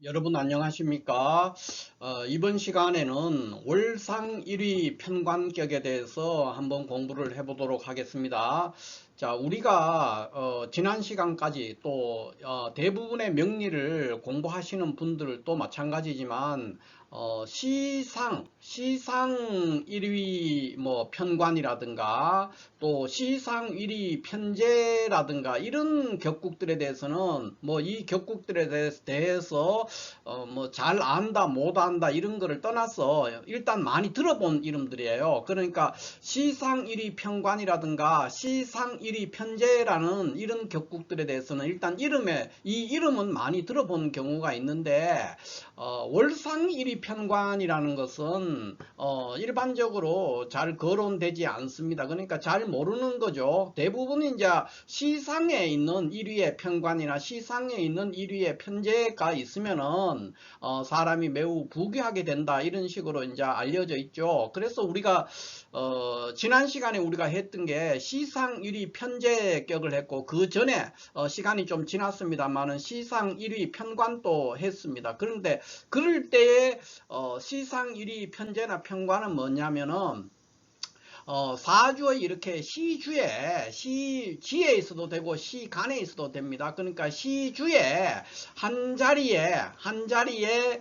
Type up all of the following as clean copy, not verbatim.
여러분 안녕하십니까? 이번 시간에는 월상 1위 편관격에 대해서 한번 공부를 해보도록 하겠습니다. 자, 우리가 지난 시간까지 또 대부분의 명리를 공부하시는 분들도 마찬가지지만 시상 1위 뭐 편관이라든가 또 시상 1위 편제라든가 이런 격국들에 대해서는 뭐 이 격국들에 대해서 뭐 잘 안다 못 안다 이런 거를 떠나서 일단 많이 들어본 이름들이에요. 그러니까 시상 1위 편관이라든가 시상 1위 편제라는 이런 격국들에 대해서는 일단 이 이름은 많이 들어본 경우가 있는데 월상 1위 편관이라는 것은 일반적으로 잘 거론되지 않습니다. 그러니까 잘 모르는 거죠. 대부분 이제 시상에 있는 1위의 편관이나 시상에 있는 1위의 편제가 있으면은 사람이 매우 부귀하게 된다 이런 식으로 이제 알려져 있죠. 그래서 우리가 지난 시간에 우리가 했던 게 시상 1위 편제격을 했고 그 전에 시간이 좀 지났습니다만은 시상 1위 편관도 했습니다. 그런데 그럴 때의 시상 1위 편제나 편관은 뭐냐면은 사주의 이렇게 시지에 있어도 되고 시간에 있어도 됩니다. 그러니까 시주에 한 자리에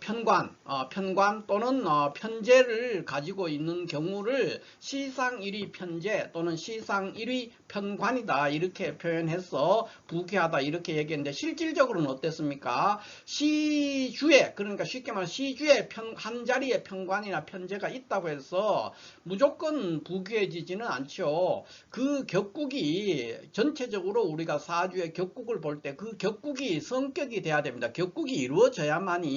편관 또는 편제를 가지고 있는 경우를 시상 1위 편제 또는 시상 1위 편관이다 이렇게 표현해서 부귀하다 이렇게 얘기했는데 실질적으로는 어땠습니까? 시주에 그러니까 쉽게 말해 시주에 한 자리에 편관이나 편제가 있다고 해서 무조건 부귀해지지는 않죠. 그 격국이 전체적으로 우리가 사주의 격국을 볼 때 그 격국이 성격이 돼야 됩니다. 격국이 이루어져야만이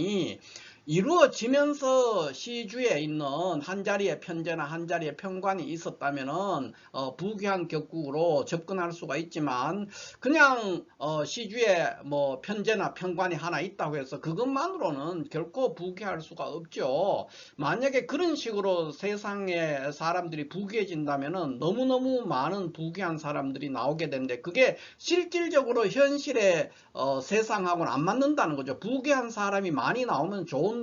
이루어지면서 시주에 있는 한 자리의 편제나 한 자리의 편관이 있었다면은 부귀한 격국으로 접근할 수가 있지만 그냥 시주에 뭐 편제나 편관이 하나 있다고 해서 그것만으로는 결코 부귀할 수가 없죠. 만약에 그런 식으로 세상에 사람들이 부귀해진다면은 너무너무 많은 부귀한 사람들이 나오게 되는데 그게 실질적으로 현실의 세상하고는 안 맞는다는 거죠. 부귀한 사람이 많이 나오면 좋은데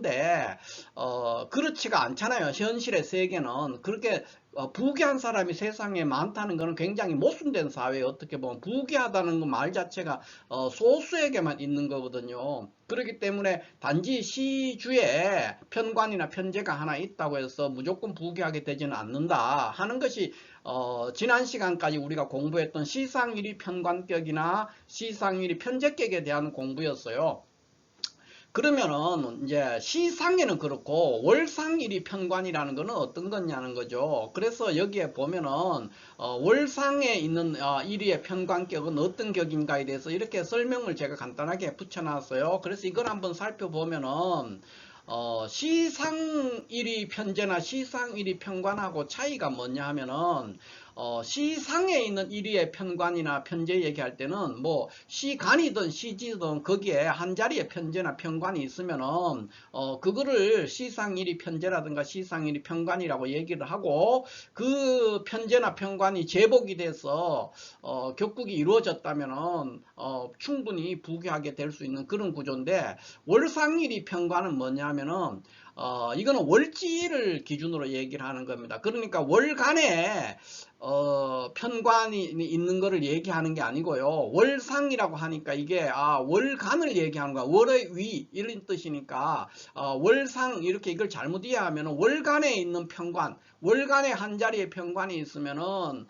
그렇지가 않잖아요. 현실의 세계는 그렇게 부귀한 사람이 세상에 많다는 것은 굉장히 모순된 사회에 어떻게 보면 부귀하다는 그 말 자체가 소수에게만 있는 거거든요. 그렇기 때문에 단지 시주에 편관이나 편제가 하나 있다고 해서 무조건 부귀하게 되지는 않는다 하는 것이 지난 시간까지 우리가 공부했던 시상일위 편관격이나 시상일위 편제격에 대한 공부였어요. 그러면은 이제 시상에는 그렇고 월상일이 편관이라는 거는 어떤 거냐는 거죠. 그래서 여기에 보면은 월상에 있는 일위의 편관격은 어떤 격인가에 대해서 이렇게 설명을 제가 간단하게 붙여놨어요. 그래서 이걸 한번 살펴보면은 시상일위 편제나 시상일위 편관하고 차이가 뭐냐 하면은 시상에 있는 일위의 편관이나 편제 얘기할 때는 뭐 시간이든 시지든 거기에 한 자리에 편제나 편관이 있으면은 그거를 시상일위 편제라든가 시상일위 편관이라고 얘기를 하고 그 편제나 편관이 제복이 돼서 격국이 이루어졌다면은 충분히 부귀하게 될 수 있는 그런 구조인데 월상일위 편관은 뭐냐면은 이거는 월지를 기준으로 얘기를 하는 겁니다. 그러니까 월간에 편관이 있는 것을 얘기하는 게 아니고요. 월상이라고 하니까 이게 월간을 얘기하는 거야. 월의 위 이런 뜻이니까 월상 이렇게 이걸 잘못 이해하면 월간에 있는 편관, 월간에 한 자리에 편관이 있으면은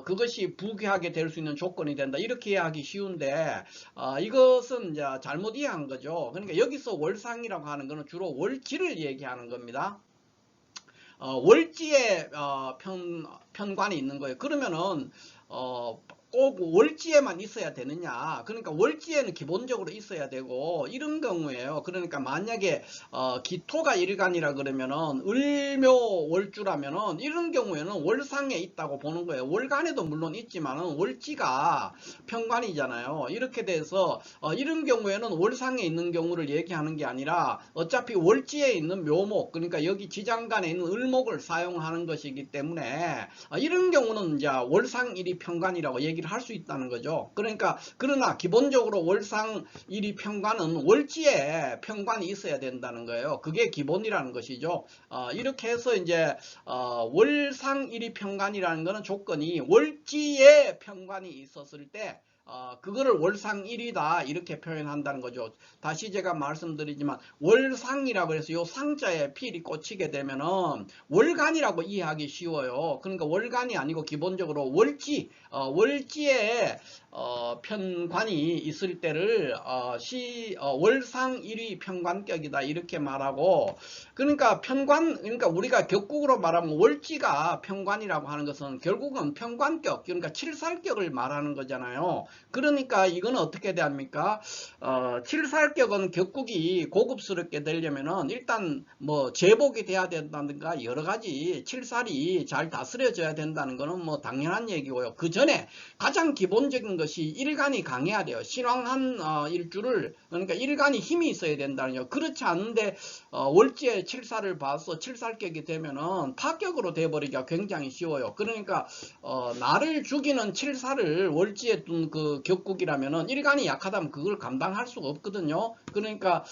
그것이 부귀하게 될 수 있는 조건이 된다. 이렇게 이해하기 쉬운데 이것은 이제 잘못 이해한 거죠. 그러니까 여기서 월상이라고 하는 것은 주로 월지를 얘기하는 겁니다. 월지에 편관이 있는 거예요. 그러면은 꼭 월지에만 있어야 되느냐? 그러니까 월지에는 기본적으로 있어야 되고 이런 경우에요. 그러니까 만약에 기토가 일간이라 그러면은 을묘월주라면은 이런 경우에는 월상에 있다고 보는 거예요. 월간에도 물론 있지만은 월지가 편관이잖아요. 이렇게 돼서 이런 경우에는 월상에 있는 경우를 얘기하는 게 아니라 어차피 월지에 있는 묘목 그러니까 여기 지장간에 있는 을목을 사용하는 것이기 때문에 이런 경우는 이제 월상일이 편관이라고 얘기 얘기를 할 수 있다는 거죠. 그러니까 그러나 기본적으로 월상 일이 편관은 월지에 편관이 있어야 된다는 거예요. 그게 기본이라는 것이죠. 이렇게 해서 이제 월상 일이 편관이라는 것은 조건이 월지에 편관이 있었을 때 그거를 월상일이다 이렇게 표현한다는 거죠. 다시 제가 말씀드리지만 월상이라고 해서 요 상자에 필이 꽂히게 되면은 월간이라고 이해하기 쉬워요. 그러니까 월간이 아니고 기본적으로 월지에 편관이 있을 때를 월상일위 편관격이다 이렇게 말하고, 그러니까 그러니까 우리가 격국으로 말하면 월지가 편관이라고 하는 것은 결국은 편관격, 그러니까 칠살격을 말하는 거잖아요. 그러니까 이건 어떻게 됩니까? 칠살격은 격국이 고급스럽게 되려면은 일단 뭐 제복이 돼야 된다든가 여러 가지 칠살이 잘 다스려져야 된다는 거는 뭐 당연한 얘기고요. 그 전에 가장 기본적인 것이 일간이 강해야 돼요. 신왕한 일주를, 그러니까 일간이 힘이 있어야 된다는 거. 그렇지 않은데 월지에 칠살을 봐서 칠살격이 되면은 파격으로 돼버리기가 굉장히 쉬워요. 그러니까 나를 죽이는 칠살을 월지에 둔 그 격국이라면은 일간이 약하다면 그걸 감당할 수가 없거든요. 그러니까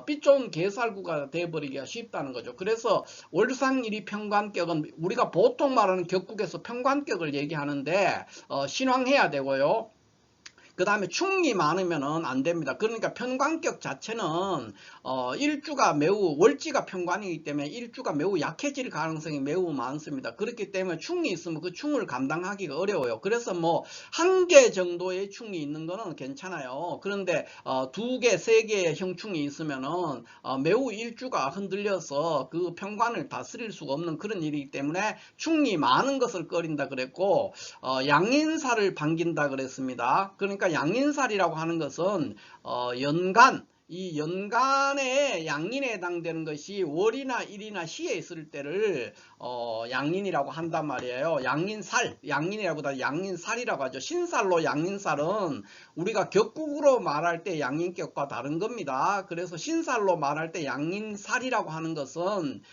삐 좋은 개살구가 돼버리기가 쉽다는 거죠. 그래서 월상일이 편관격은 우리가 보통 말하는 격국에서 편관격을 얘기하는데 신왕해야 되고요. 그 다음에 충이 많으면은 안 됩니다. 그러니까 편관격 자체는 일주가 매우 월지가 편관이기 때문에 일주가 매우 약해질 가능성이 매우 많습니다. 그렇기 때문에 충이 있으면 그 충을 감당하기가 어려워요. 그래서 뭐 한 개 정도의 충이 있는 거는 괜찮아요. 그런데 두 개, 세 개의 형충이 있으면은 매우 일주가 흔들려서 그 편관을 다스릴 수가 없는 그런 일이기 때문에 충이 많은 것을 꺼린다 그랬고, 양인살을 반긴다 그랬습니다. 그러니까 양인살이라고 하는 것은 연간, 이 연간에 양인에 해당되는 것이 월이나 일이나 시에 있을 때를 양인이라고 한단 말이에요. 양인살, 양인이라고보다 양인살이라고 하죠. 신살로 양인살은 우리가 격국으로 말할 때 양인격과 다른 겁니다. 그래서 신살로 말할 때 양인살이라고 하는 것은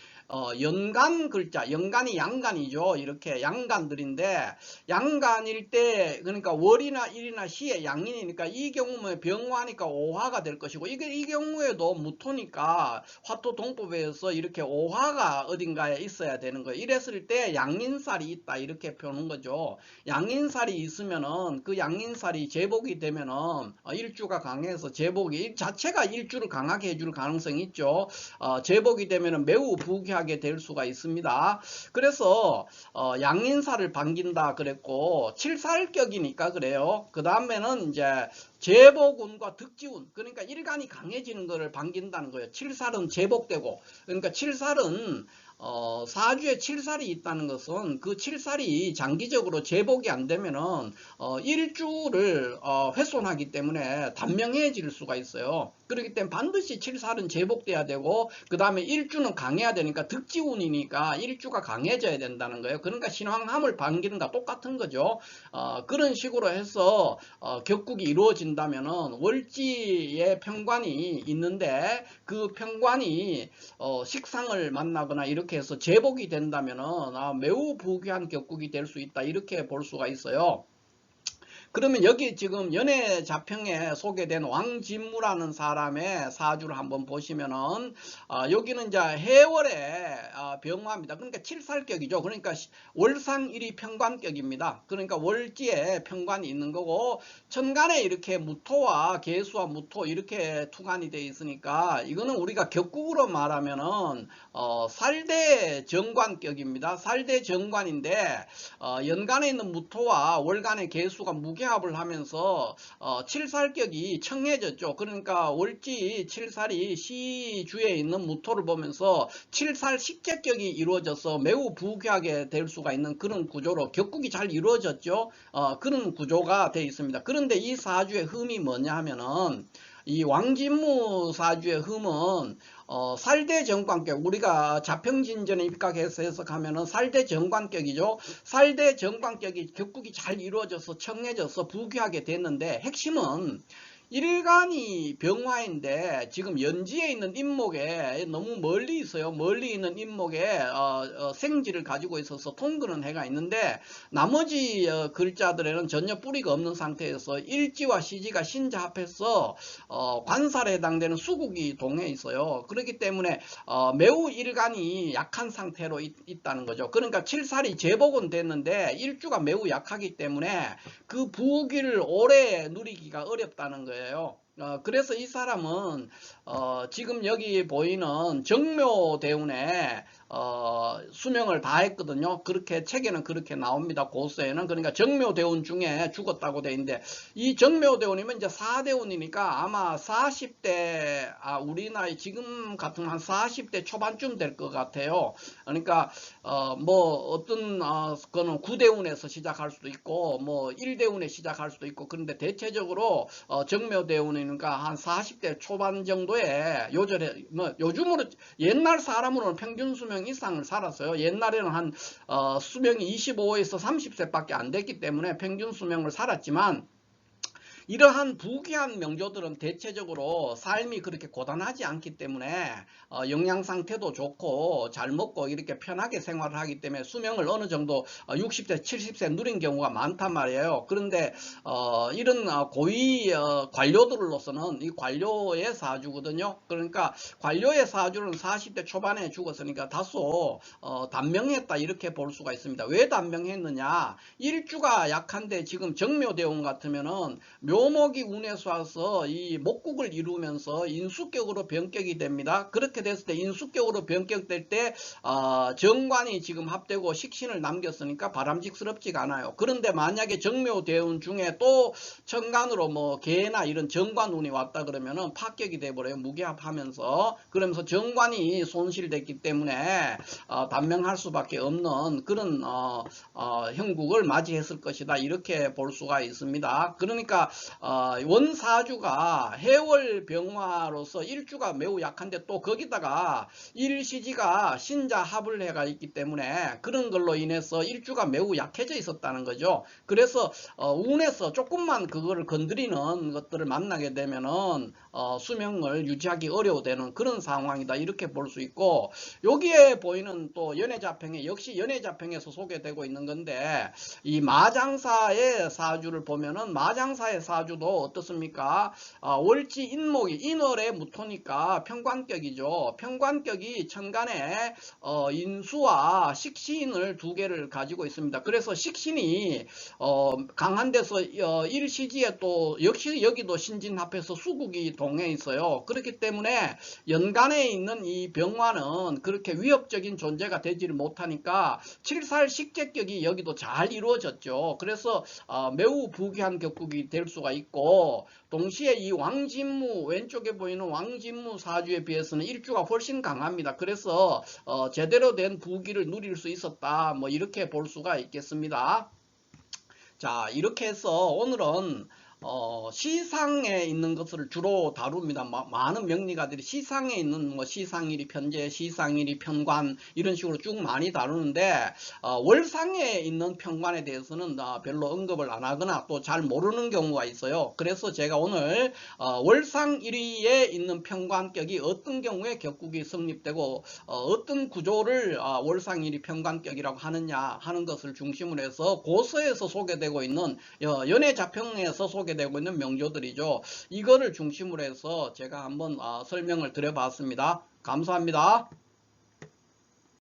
연간 글자, 연간이 양간이죠. 이렇게 양간들인데, 양간일 때, 그러니까 월이나 일이나 시에 양인이니까 이 경우면 병화니까 오화가 될 것이고, 이 경우에도 무토니까 화토 동법에서 이렇게 오화가 어딘가에 있어야 되는 거예요. 이랬을 때 양인살이 있다 이렇게 표현한 거죠. 양인살이 있으면은 그 양인살이 제복이 되면은 일주가 강해서 제복이 자체가 일주를 강하게 해줄 가능성이 있죠. 제복이 되면은 매우 부귀하게 될 수가 있습니다. 그래서 양인살을 반긴다 그랬고, 칠살격이니까 그래요. 그 다음에는 이제 제복운과 득지운, 그러니까 일간이 강해지는 것을 반긴다는 거예요. 칠살은 제복되고, 그러니까 칠살은 사주에 칠살이 있다는 것은 그 칠살이 장기적으로 제복이 안 되면은 일주를 훼손하기 때문에 단명해질 수가 있어요. 그렇기 때문에 반드시 칠살은 제복돼야 되고, 그 다음에 일주는 강해야 되니까 득지운이니까 일주가 강해져야 된다는 거예요. 그러니까 신왕함을 반기는 것과 똑같은 거죠. 그런 식으로 해서 격국이 이루어진다면은 월지의 편관이 있는데 그 편관이 식상을 만나거나 이렇게 해서 제복이 된다면은 매우 부귀한 격국이 될 수 있다 이렇게 볼 수가 있어요. 그러면 여기 지금 연애 자평에 소개된 왕진무라는 사람의 사주를 한번 보시면은 여기는 이제 해월의 병화입니다. 그러니까 칠살격이죠. 그러니까 월상일이 편관격입니다. 그러니까 월지에 편관이 있는 거고, 천간에 이렇게 무토와 계수와 무토 이렇게 투간이 되어 있으니까 이거는 우리가 격국으로 말하면은 살대 정관격입니다. 살대 정관인데 연간에 있는 무토와 월간의 계수가 무게합을 하면서 칠살격이 청해졌죠. 그러니까 월지 칠살이 시주에 있는 무토를 보면서 칠살 식재격이 이루어져서 매우 부귀하게 될 수가 있는 그런 구조로 격국이 잘 이루어졌죠. 그런 구조가 되어 있습니다. 그런데 이 사주의 흠이 뭐냐 하면은, 이 왕진무 사주의 흠은 살대 정관격, 우리가 자평진전에 입각해서 해석하면은 살대 정관격이죠. 살대 정관격이 격국이 잘 이루어져서 청해져서 부귀하게 됐는데, 핵심은 일간이 병화인데 지금 연지에 있는 인목에 너무 멀리 있어요. 멀리 있는 인목에 생지를 가지고 있어서 통근은 해가 있는데 나머지 글자들에는 전혀 뿌리가 없는 상태에서 일지와 시지가 신자합해서 관살에 해당되는 수국이 동해 있어요. 그렇기 때문에 매우 일간이 약한 상태로 있다는 거죠. 그러니까 칠살이 제복은 됐는데 일주가 매우 약하기 때문에 그 부귀를 오래 누리기가 어렵다는 거예요. 그래서 이 사람은 지금 여기 보이는 정묘대운에 수명을 다했거든요. 그렇게 책에는 그렇게 나옵니다. 고서에는. 그러니까 정묘대운 중에 죽었다고 돼 있는데 이 정묘대운이면 이제 4대운이니까 아마 40대 우리 나이 지금 같은 한 40대 초반쯤 될 것 같아요. 그러니까 뭐 어떤 그거는 9대운에서 시작할 수도 있고 뭐 1대운에 시작할 수도 있고 그런데 대체적으로 정묘대운이니까 한 40대 초반 정도에 요절에 뭐 요즘으로 옛날 사람으로는 평균 수명 이상을 살았어요. 옛날에는 한 수명이 25에서 30세밖에 안 됐기 때문에 평균 수명을 살았지만 이러한 부귀한 명조들은 대체적으로 삶이 그렇게 고단하지 않기 때문에 영양 상태도 좋고 잘 먹고 이렇게 편하게 생활을 하기 때문에 수명을 어느 정도 60세 70세 누린 경우가 많단 말이에요. 그런데 이런 고위 관료들로서는 이 관료의 사주거든요. 그러니까 관료의 사주는 40대 초반에 죽었으니까 다소 단명했다 이렇게 볼 수가 있습니다. 왜 단명했느냐, 일주가 약한데 지금 정묘대운 같으면은 묘목이 운에서 와서 이 목국을 이루면서 인수격으로 변격이 됩니다. 그렇게 됐을 때 인수격으로 변격될 때 정관이 지금 합되고 식신을 남겼으니까 바람직스럽지가 않아요. 그런데 만약에 정묘대운 중에 또 천간으로 뭐 개나 이런 정관운이 왔다 그러면은 파격이 돼버려요. 무게합하면서. 그러면서 정관이 손실됐기 때문에 단명할 수밖에 없는 그런 형국을 맞이했을 것이다 이렇게 볼 수가 있습니다. 그러니까 원사주가 해월병화로서 일주가 매우 약한데 또 거기다가 일시지가 신자합을 해가 있기 때문에 그런 걸로 인해서 일주가 매우 약해져 있었다는 거죠. 그래서 운에서 조금만 그거를 건드리는 것들을 만나게 되면은 수명을 유지하기 어려워되는 그런 상황이다 이렇게 볼 수 있고, 여기에 보이는 또 연애자평에 역시 연애자평에서 소개되고 있는 건데 이 마장사의 사주를 보면은 마장사의 사주도 어떻습니까? 월지 인목이 인월에 무토니까 평관격이죠. 평관격이 천간에 인수와 식신을 두 개를 가지고 있습니다. 그래서 식신이 강한 데서 일시지에 또 역시 여기도 신진합해서 수국이 동해 있어요. 그렇기 때문에 연간에 있는 이 병화는 그렇게 위협적인 존재가 되지를 못하니까 칠살 식재격이 여기도 잘 이루어졌죠. 그래서 매우 부귀한 격국이 될 수가 있고, 동시에 이 왕진무 왼쪽에 보이는 왕진무 사주에 비해서는 일주가 훨씬 강합니다. 그래서 제대로 된 부귀를 누릴 수 있었다 뭐 이렇게 볼 수가 있겠습니다. 자, 이렇게 해서 오늘은 시상에 있는 것을 주로 다룹니다. 많은 명리가들이 시상에 있는 뭐 시상일이 편재, 시상일이 편관 이런 식으로 쭉 많이 다루는데 월상에 있는 편관에 대해서는 별로 언급을 안 하거나 또 잘 모르는 경우가 있어요. 그래서 제가 오늘 월상 1위에 있는 편관격이 어떤 경우에 격국이 성립되고 어떤 구조를 월상 1위 편관격이라고 하느냐 하는 것을 중심으로 해서 고서에서 소개되고 있는 연애자평에서 소개되고 있는 명조들이죠. 이거를 중심으로 해서 제가 한번 설명을 드려봤습니다. 감사합니다.